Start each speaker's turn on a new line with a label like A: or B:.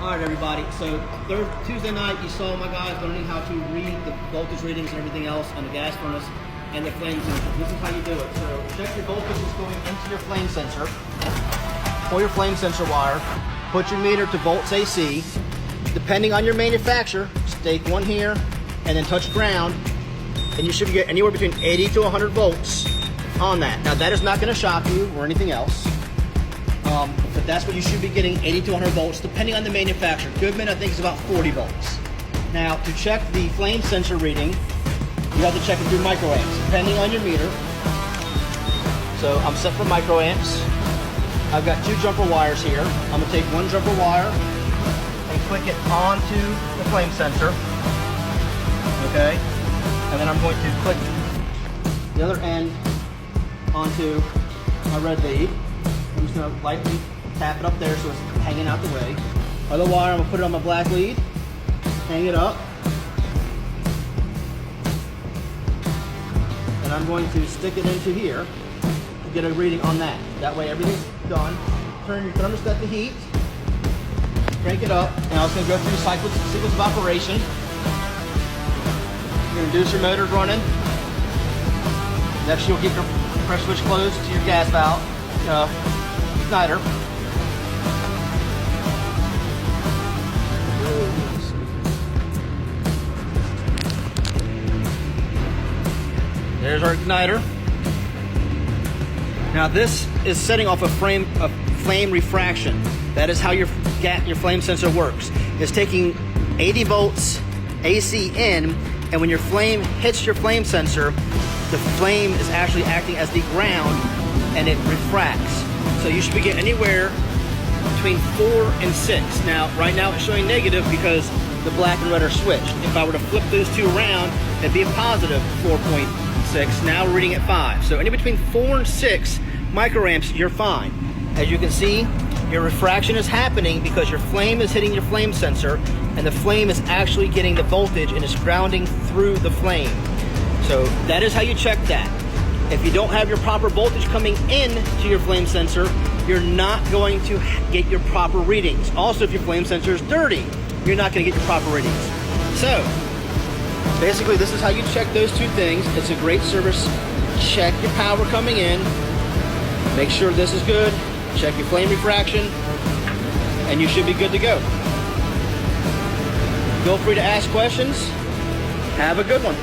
A: All right, everybody. So Tuesday night, you saw my guys learning how to read the voltage readings and everything else on the gas furnace and the flame sensor. This is how you do it. So check your voltage is going into your flame sensor. Pull your flame sensor wire. Put your meter to volts AC. Depending on your manufacturer, stake one here and then touch ground, and you should get anywhere between 80 to 100 volts on that. Now that is not going to shock you or anything else. But that's what you should be getting, 80 to 100 volts, depending on the manufacturer. Goodman, I think, is about 40 volts. Now, to check the flame sensor reading, you have to check it through microamps, depending on your meter. So I'm set for microamps. I've got 2 jumper wires here. I'm gonna take 1 jumper wire and click it onto the flame sensor, okay? And then I'm going to click the other end onto my red lead. I'm just gonna lightly tap it up there so it's hanging out the way. Other wire, I'm gonna put it on my black lead, hang it up, and I'm going to stick it into here to get a reading on that. That way everything's done. Turn your thermostat to heat, crank it up. Now it's gonna go through the sequence of operation. Your inducer motor's running. Next you'll get your pressure switch closed to your gas valve. Igniter. There's our igniter. Now this is setting off a flame refraction. That is how your flame sensor works. It's taking 80 volts AC in, and when your flame hits your flame sensor, the flame is actually acting as the ground and it refracts. So you should be getting anywhere between 4 and 6. Now, right now it's showing negative because the black and red are switched. If I were to flip those two around, it'd be a positive 4.6. Now we're reading at 5. So anywhere between 4 and 6 microamps, you're fine. As you can see, your refraction is happening because your flame is hitting your flame sensor, and the flame is actually getting the voltage and is grounding through the flame. So that is how you check that. If you don't have your proper voltage coming in to your flame sensor, you're not going to get your proper readings. Also, if your flame sensor is dirty, you're not going to get your proper readings. So, basically, this is how you check those two things. It's a great service. Check your power coming in. Make sure this is good. Check your flame refraction, and you should be good to go. Feel free to ask questions. Have a good one.